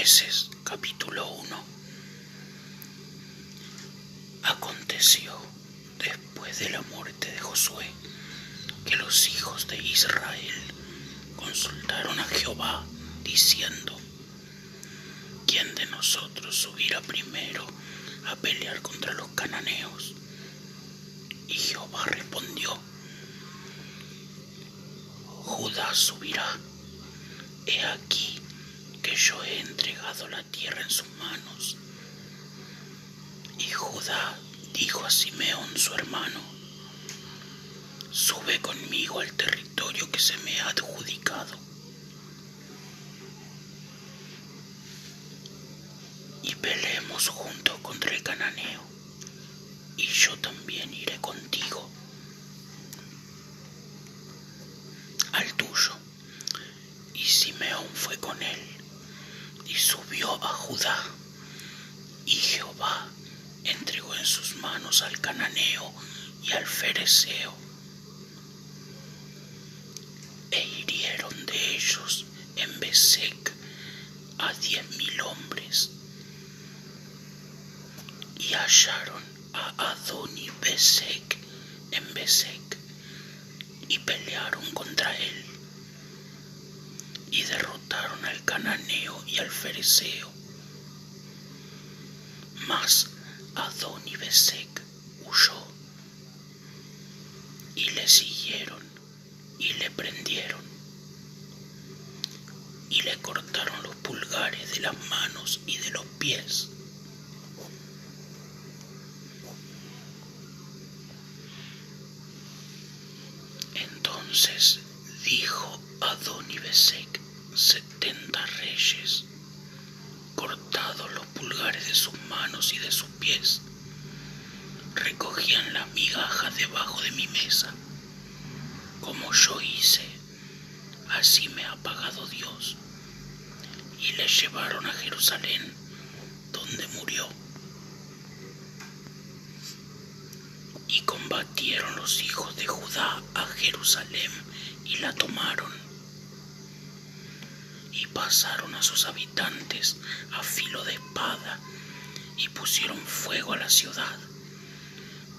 Jueces, capítulo 1. Aconteció, después de la muerte de Josué, que los hijos de Israel consultaron a Jehová, diciendo: ¿quién de nosotros subirá primero a pelear contra los cananeos? Y Jehová respondió: Judá subirá. He aquí que yo he entregado la tierra en sus manos. Y Judá dijo a Simeón su hermano: sube conmigo al territorio que se me ha adjudicado, y peleemos juntos contra el cananeo, y yo también iré contigo al tuyo. Y Simeón fue con él, y subió a Judá, y Jehová entregó en sus manos al cananeo y al fereceo, e hirieron de ellos en Besec a 10,000 hombres, y hallaron a Adoni-Besec en Besec, y pelearon contra él, y derrotaron al cananeo y al fereceo. Mas Adoni-Besec huyó, y le siguieron, y le prendieron, y le cortaron los pulgares de las manos y de los pies. Entonces dijo Adoni-Besec: 70 reyes, cortados los pulgares de sus manos y de sus pies, recogían las migajas debajo de mi mesa. Como yo hice, así me ha pagado Dios. Y le llevaron a Jerusalén, donde murió. Y combatieron los hijos de Judá a Jerusalén y la tomaron. Y pasaron a sus habitantes a filo de espada, y pusieron fuego a la ciudad.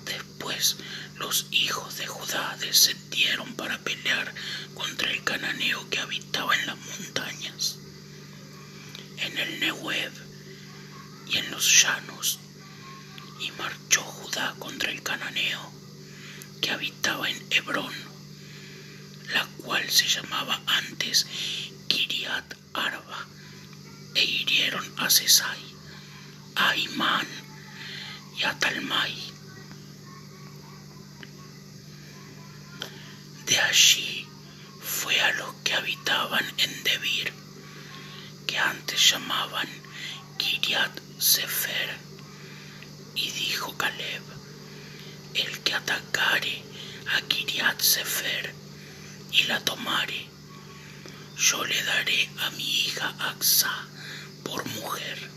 Después los hijos de Judá descendieron para pelear contra el cananeo que habitaba en las montañas, en el Nehuev y en los llanos. Y marchó Judá contra el cananeo que habitaba en Hebrón, la cual se llamaba antes Kiriat Arba, e hirieron a Sesai, a Imán y a Talmai. De allí fue a los que habitaban en Debir, que antes llamaban Kiriat Sefer, y dijo Caleb: el que atacare a Kiriat Sefer y la tomare, yo le daré a mi hija Acsá por mujer.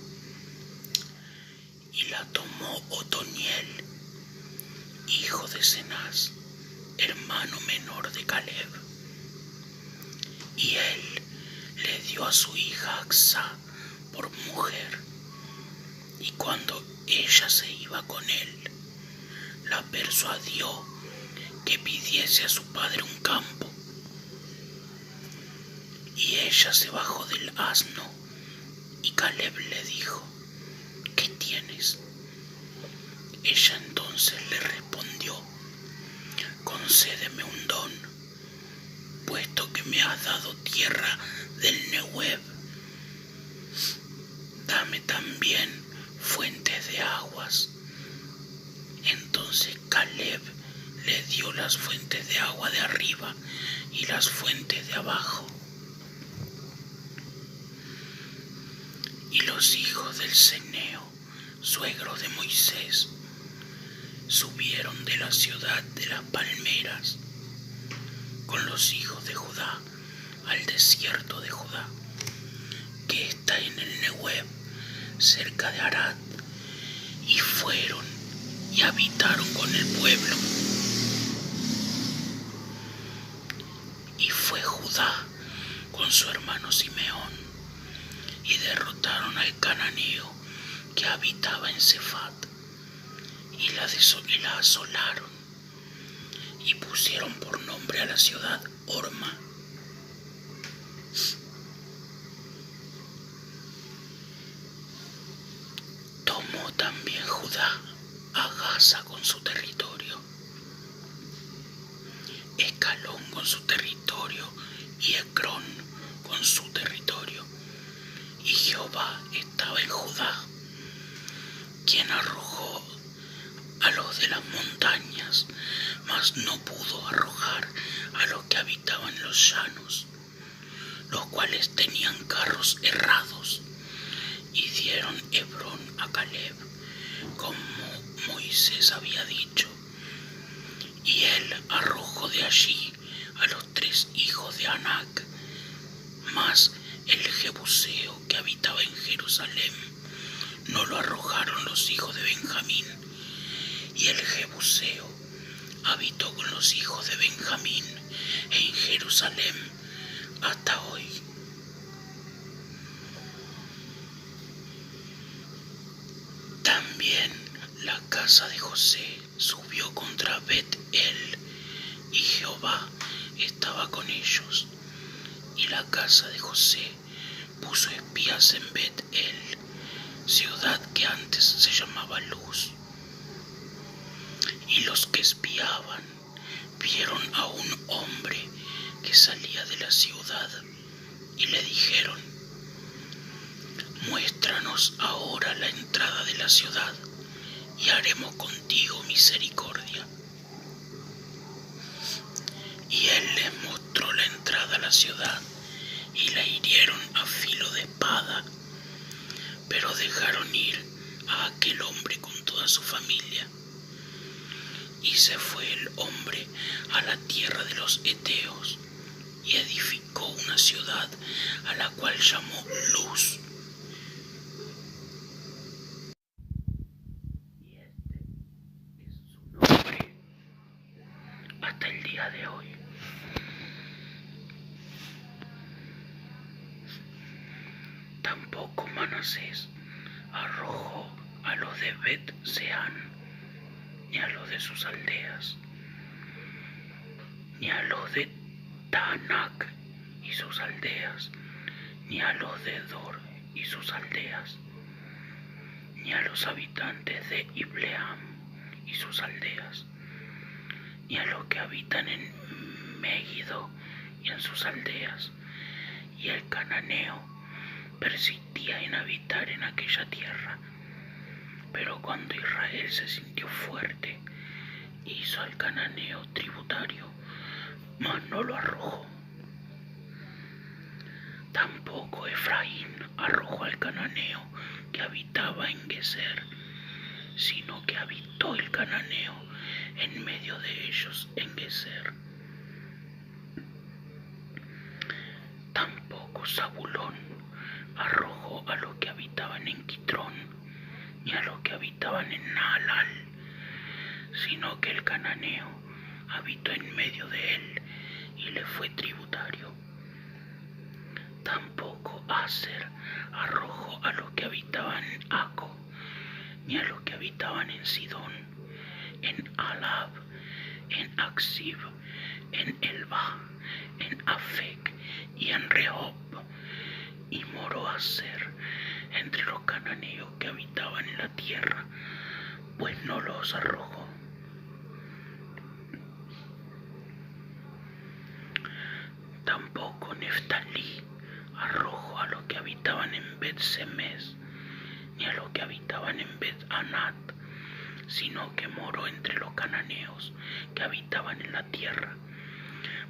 Y la tomó Otoniel, hijo de Cenaz, hermano menor de Caleb, y él le dio a su hija Acsá por mujer. Y cuando ella se iba con él, la persuadió que pidiese a su padre un campo. Y ella se bajó del asno, y Caleb le dijo: ¿qué tienes? Ella entonces le respondió: concédeme un don, puesto que me has dado tierra del Nehuev. Dame también fuentes de aguas. Entonces Caleb le dio las fuentes de agua de arriba y las fuentes de abajo. Y los hijos del Ceneo, suegro de Moisés, subieron de la ciudad de las palmeras con los hijos de Judá al desierto de Judá, que está en el Nehuev, cerca de Arad, y fueron y habitaron con el pueblo. Y fue Judá con su hermano Simeón, y derrotaron al cananeo que habitaba en Cefat, y la asolaron, y pusieron por nombre a la ciudad Horma. Tomó también Judá a Gaza con su territorio, Escalón con su territorio y Ecrón con su territorio. Y Jehová estaba en Judá, quien arrojó a los de las montañas, mas no pudo arrojar a los que habitaban los llanos, los cuales tenían carros errados, y dieron Hebrón a Caleb, como Moisés había dicho. Y él arrojó de allí a los 3 hijos de Anac, mas el Jebuseo que habitaba en Jerusalén no lo arrojaron los hijos de Benjamín, y el Jebuseo habitó con los hijos de Benjamín en Jerusalén hasta hoy. También la casa de José subió contra Bet-El, y Jehová estaba con ellos. Y la casa de José puso espías en Bet-El, ciudad que antes se llamaba Luz. Y los que espiaban vieron a un hombre que salía de la ciudad, y le dijeron: muéstranos ahora la entrada de la ciudad, y haremos contigo misericordia. Y él les mostró la entrada a la ciudad, y la hirieron a filo de espada, pero dejaron ir a aquel hombre con toda su familia. Y se fue el hombre a la tierra de los Eteos, y edificó una ciudad a la cual llamó Luz. Y este es su nombre hasta el día de hoy. Tampoco Manasés arrojó a los de Bet-Seán, ni a los de sus aldeas, ni a los de Taanac y sus aldeas, ni a los de Dor y sus aldeas, ni a los habitantes de Ibleam y sus aldeas, ni a los que habitan en Megiddo y en sus aldeas. Y el cananeo persistía en habitar en aquella tierra. Pero cuando Israel se sintió fuerte, hizo al cananeo tributario, mas no lo arrojó. Tampoco Efraín arrojó al cananeo que habitaba en Geser, sino que habitó el cananeo en medio de ellos en Geser. Tampoco Zabulón arrojó a los que habitaban en Quitrón, ni a los que habitaban en Naalal, sino que el cananeo habitó en medio de él y le fue tributario. Tampoco Aser arrojó a los que habitaban en Aco, ni a los que habitaban en Sidón, en Alab, en Aksib, en Elba, en Afec y en Rehob. Y moró Aser entre los cananeos que habitaban en la tierra, pues no los arrojó. Tampoco Neftalí arrojó a los que habitaban en Bet-Semes, ni a los que habitaban en Bet-Anat, sino que moró entre los cananeos que habitaban en la tierra.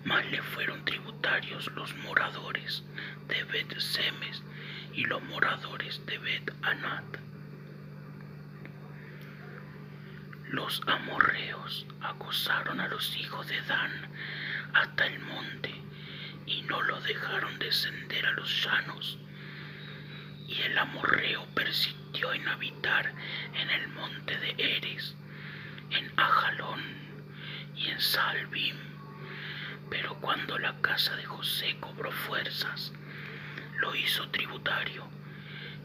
Mas le fueron tributarios los moradores de Bet-Semes y los moradores de Bet-Anat. Los amorreos acosaron a los hijos de Dan hasta el monte, y no los dejaron descender a los llanos. Y el amorreo persistió en habitar en el monte de Eres, en Ajalón y en Saalbim. Pero cuando la casa de José cobró fuerzas, lo hizo tributario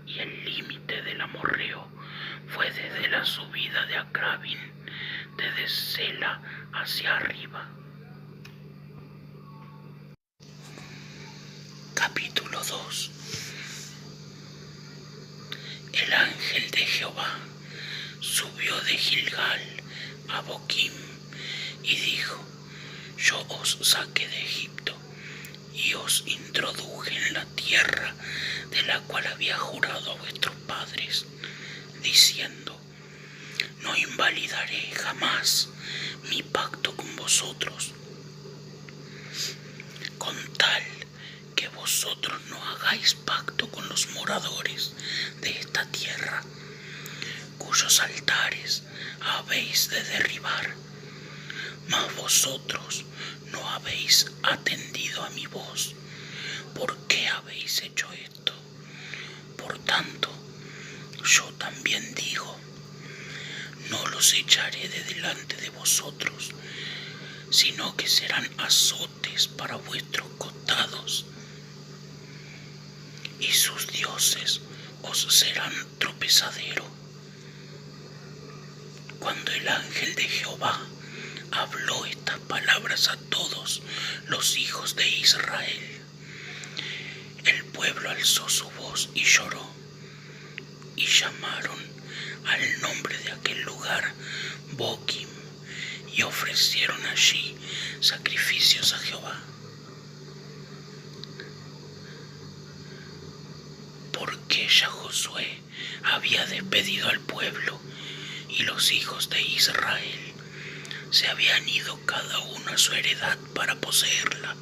y el límite del amorreo fue desde la subida de Acrabín, desde Sela hacia arriba. Capítulo 2. El ángel de Jehová subió de Gilgal a Boquim y dijo: Yo os saqué de Egipto y os introduje en la tierra de la cual había jurado a vuestros padres, diciendo: No invalidaré jamás mi pacto con vosotros, con tal que vosotros no hagáis pacto con los moradores de esta tierra, cuyos altares habéis de derribar. Mas vosotros no habéis atendido a mi voz. ¿Por qué habéis hecho esto? Por tanto, yo también digo: no los echaré de delante de vosotros, sino que serán azotes para vuestros costados, y sus dioses os serán tropezadero. Cuando el ángel de Jehová habló estas palabras a todos los hijos de Israel, el pueblo alzó su voz y lloró, y llamaron al nombre de aquel lugar Boquim, y ofrecieron allí sacrificios a Jehová. Porque ya Josué había despedido al pueblo, y los hijos de Israel se habían ido cada uno a su heredad para poseerla,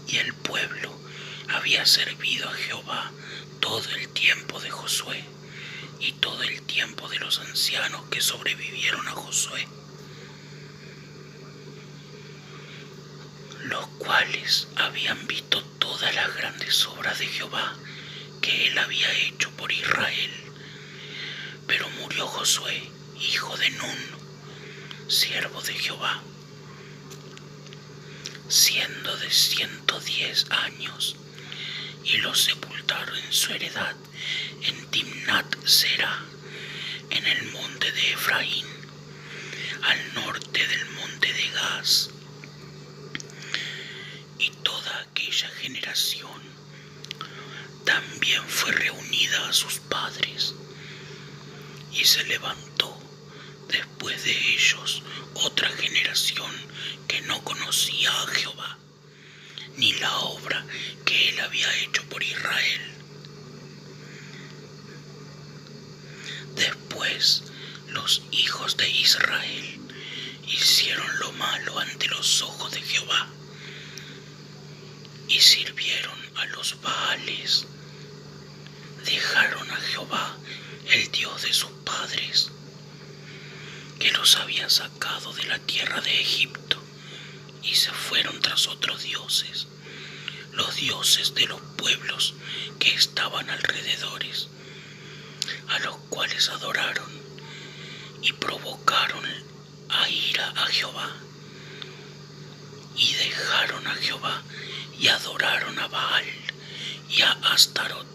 y el pueblo había servido a Jehová todo el tiempo de Josué y todo el tiempo de los ancianos que sobrevivieron a Josué, los cuales habían visto todas las grandes obras de Jehová que él había hecho por Israel. Pero murió Josué, hijo de Nun, siervo de Jehová, siendo de 110 años, y lo sepultaron en su heredad en Timnat Será, en el monte de Efraín, al norte del monte de Gaz. Y toda aquella generación también fue reunida a sus padres, y se levantó después de ellos otra generación que no conocía a Jehová, ni la obra que él había hecho por Israel. Después los hijos de Israel hicieron lo malo ante los ojos de Jehová, y sirvieron a los Baales. Dejaron a Jehová, el Dios de sus padres, que los había sacado de la tierra de Egipto, y se fueron tras otros dioses, los dioses de los pueblos que estaban alrededores, a los cuales adoraron y provocaron a ira a Jehová. Y dejaron a Jehová y adoraron a Baal y a Astarot.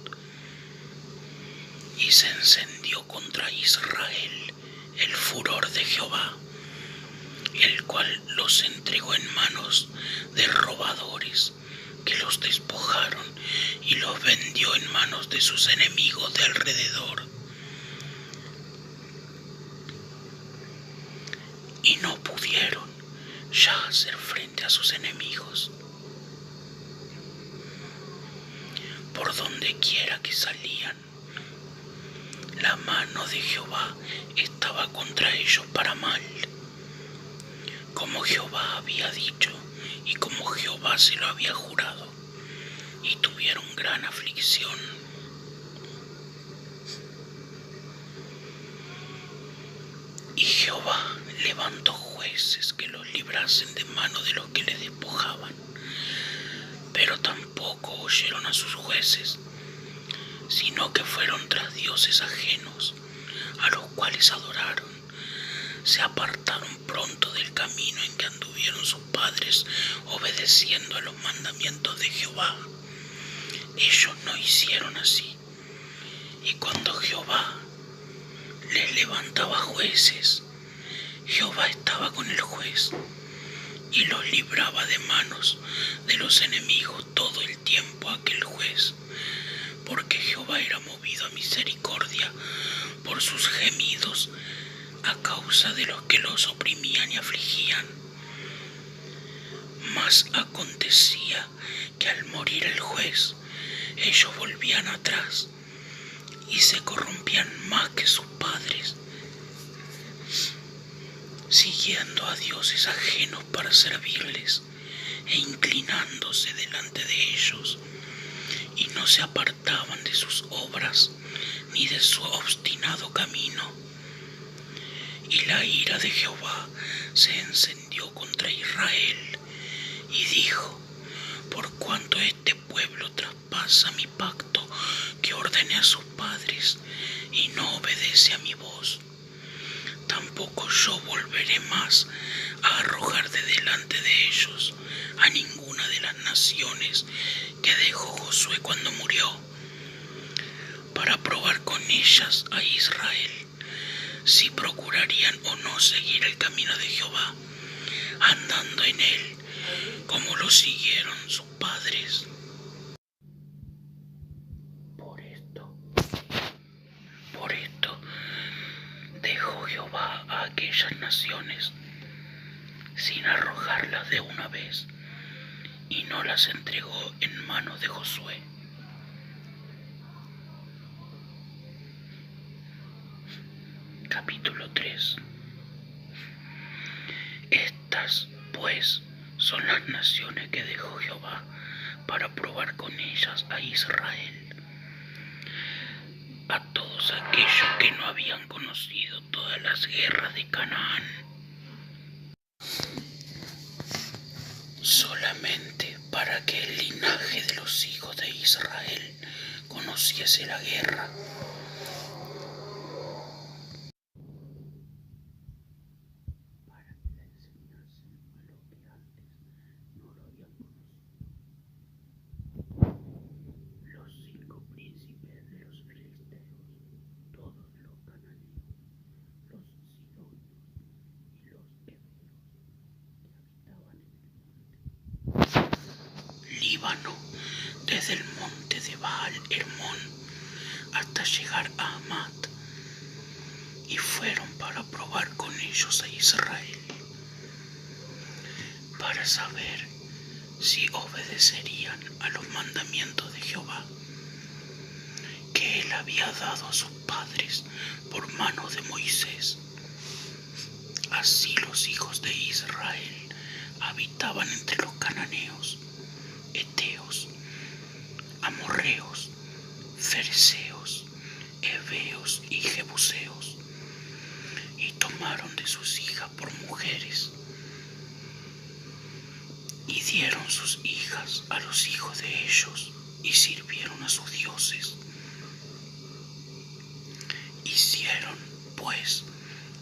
Y se encendió contra Israel el furor de Jehová, el cual los entregó en manos de robadores, que los despojaron y los vendió en manos de sus enemigos de alrededor. Y no pudieron ya hacer frente a sus enemigos. Por donde quiera que salían, la mano de Jehová estaba contra ellos para mal, como Jehová había dicho y como Jehová se lo había jurado, y tuvieron gran aflicción. Y Jehová levantó jueces que los librasen de mano de los que les despojaban, pero tampoco oyeron a sus jueces, sino que fueron tras dioses ajenos, a los cuales adoraron. Se apartaron pronto del camino en que anduvieron sus padres, obedeciendo a los mandamientos de Jehová. Ellos no hicieron así, Y cuando Jehová les levantaba jueces, Jehová estaba con el juez y los libraba de manos de los enemigos todo el tiempo aquel juez, porque Jehová era movido a misericordia por sus gemidos a causa de los que los oprimían y afligían. Mas acontecía que al morir el juez, ellos volvían atrás y se corrompían más que sus padres, siguiendo a dioses ajenos para servirles e inclinándose delante de ellos, y no se apartaban de sus obras ni de su obstinado camino. Y la ira de Jehová se encendió contra Israel, y dijo: por cuanto este pueblo traspasa mi pacto que ordené a sus padres y no obedece a mi voz, tampoco yo volveré más a arrojar de delante de ellos a ninguna de las naciones que dejó Josué cuando murió, para probar con ellas a Israel si procurarían o no seguir el camino de Jehová, andando en él como lo siguieron sus padres. Por esto dejó Jehová a aquellas naciones sin arrojarlas de una vez, y no las entregó en manos de Josué. Capítulo 3. Estas, pues, son las naciones que dejó Jehová para probar con ellas a Israel, a todos aquellos que no habían conocido todas las guerras de Canaán. Solamente para que el linaje de los hijos de Israel conociese la guerra. Para que la enseñasen a los que antes no lo habían conocido. Los 5 príncipes de los filisteos, todos los cananeos, los sidonios y los heveos que habitaban en el monte Líbano, desde el monte de Baal Hermón hasta llegar a Amat, y fueron para probar con ellos a Israel, para saber si obedecerían a los mandamientos de Jehová, que él había dado a sus padres por mano de Moisés. Así los hijos de Israel habitaban entre los cananeos, heteos, amorreos, fereceos, heveos y jebuseos, y tomaron de sus hijas por mujeres, y dieron sus hijas a los hijos de ellos, y sirvieron a sus dioses. Hicieron, pues,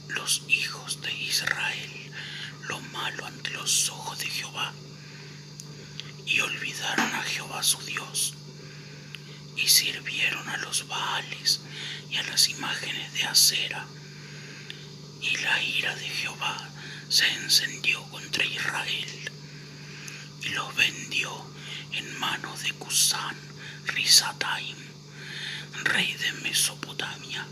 los hijos de Israel lo malo ante los ojos de Jehová, y olvidaron a Jehová su Dios, y sirvieron a los Baales y a las imágenes de Acera, y la ira de Jehová se encendió contra Israel, y los vendió en manos de Cusán Risataim, rey de Mesopotamia.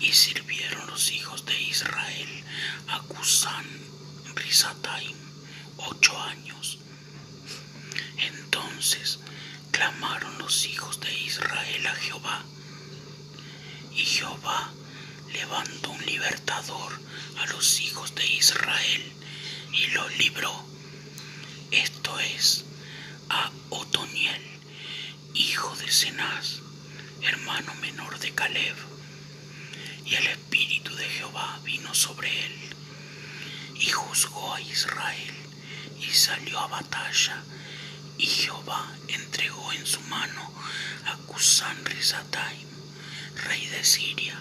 Y sirvieron los hijos de Israel a Cusán Risataim 8 años. Entonces clamaron los hijos de Israel a Jehová, y Jehová levantó un libertador a los hijos de Israel y los libró, esto es, a Otoniel, hijo de Cenaz, hermano menor de Caleb. Y el espíritu de Jehová vino sobre él, y juzgó a Israel, y salió a batalla, y Jehová entregó en su mano a Cusán Risataim, rey de Siria.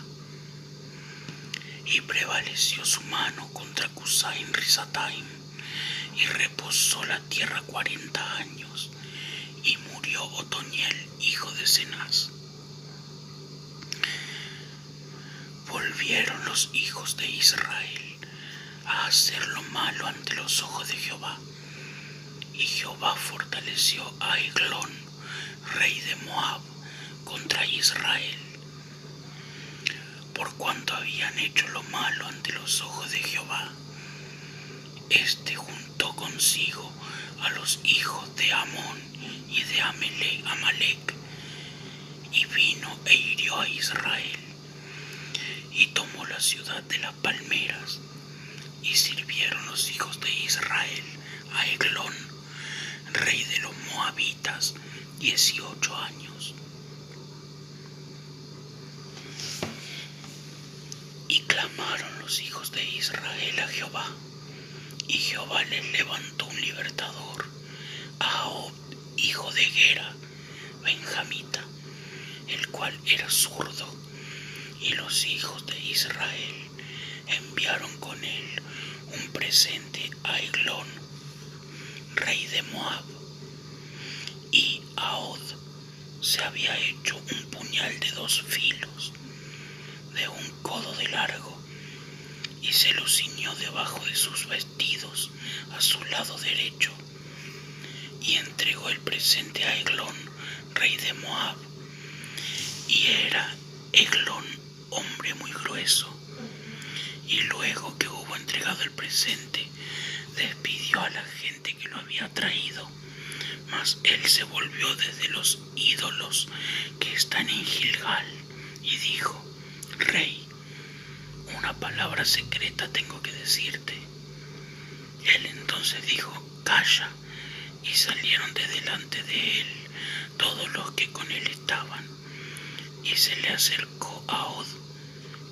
Y prevaleció su mano contra Cusán Risataim, y reposó la tierra 40 años, y murió Otoniel, hijo de Cenaz. volvieron los hijos de Israel a hacer lo malo ante los ojos de Jehová. Y Jehová fortaleció a Eglón, rey de Moab, contra Israel, por cuanto habían hecho lo malo ante los ojos de Jehová. Este juntó consigo a los hijos de Amón y de Amalec, y vino e hirió a Israel, y tomó la ciudad de las palmeras, y sirvieron los hijos de Israel a Eglón, rey de los moabitas, 18 años. Y clamaron los hijos de Israel a Jehová, y Jehová les levantó un libertador, a Ahod, hijo de Gera, benjamita, el cual era zurdo, y los hijos de Israel enviaron con él un presente a Eglón, rey de Moab. Y Ahod se había hecho un puñal de 2 filos, de 1 codo de largo, y se lo ciñó debajo de sus vestidos a su lado derecho, y entregó el presente a Eglón, rey de Moab. Y era Eglón hombre muy grueso, y luego que hubo entregado el presente, despidió a la gente que lo había traído. Mas él se volvió desde los ídolos que están en Gilgal, y dijo: Rey, una palabra secreta tengo que decirte. Él entonces dijo: Calla. Y salieron de delante de él todos los que con él estaban. Y se le acercó a Ahod,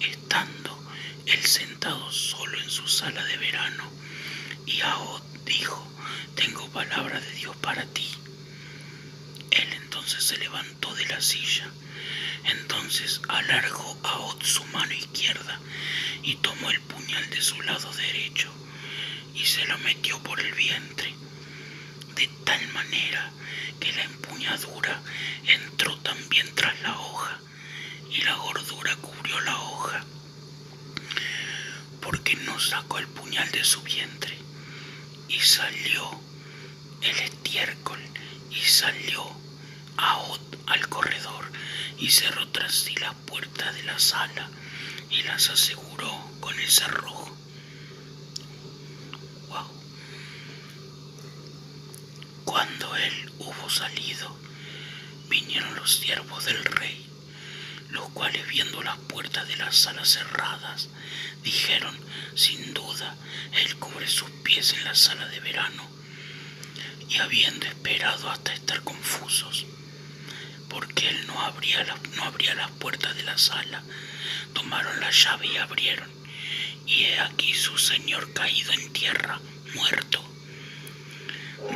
estando él sentado solo en su sala de verano. Y Ahod dijo: Tengo palabra de Dios para ti. Él entonces se levantó de la silla. Entonces alargó Ahod su mano izquierda y tomó el puñal de su lado derecho y se lo metió por el vientre, de tal manera que la empuñadura entró también tras la hoja, y la gordura cubrió la hoja, porque no sacó el puñal de su vientre. Y salió el estiércol, y salió Ahod al corredor, y cerró tras sí las puertas de la sala, y las aseguró con el cerrojo. Wow. Cuando él hubo salido, vinieron los siervos del rey, los cuales, viendo las puertas de la sala cerradas, dijeron: Sin duda, él cubre sus pies en la sala de verano. Y habiendo esperado hasta estar confusos, porque él no abría las puertas de la sala, tomaron la llave y abrieron, y he aquí su señor caído en tierra, muerto.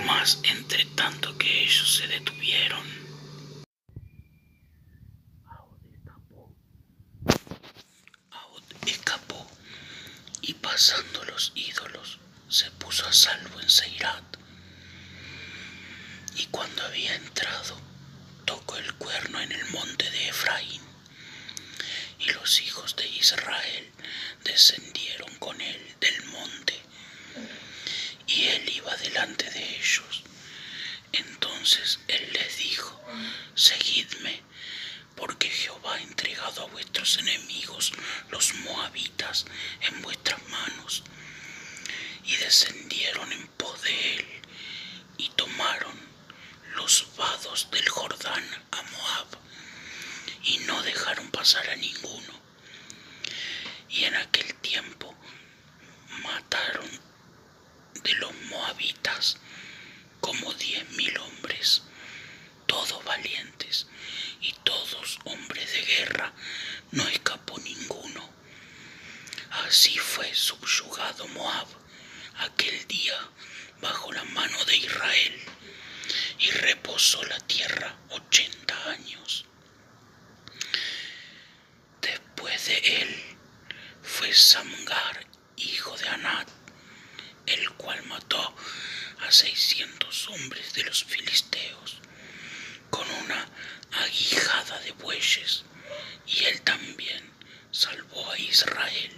Mas entre tanto que ellos se detuvieron, Ahod escapó, y pasando los ídolos, se puso a salvo en Seirat. Y cuando había entrado, tocó el cuerno en el monte de Efraín, y los hijos de Israel descendieron con él del monte, y él iba delante de ellos. Entonces él les dijo: Seguidme, porque Jehová ha entregado a vuestros enemigos, los moabitas, en vuestras manos. Y descendieron en pos de él, y tomaron los vados del Jordán a Moab, y no dejaron pasar a ninguno. Y en aquel tiempo mataron de los moabitas como 10.000 hombres, todos valientes y todos hombres de guerra, no escapó ninguno. Así fue subyugado Moab aquel día bajo la mano de Israel, y reposó la tierra 80 años. Después de él fue Samgar, hijo de Anat, el cual mató a 600 hombres de los filisteos con una aguijada de bueyes, y él también salvó a Israel.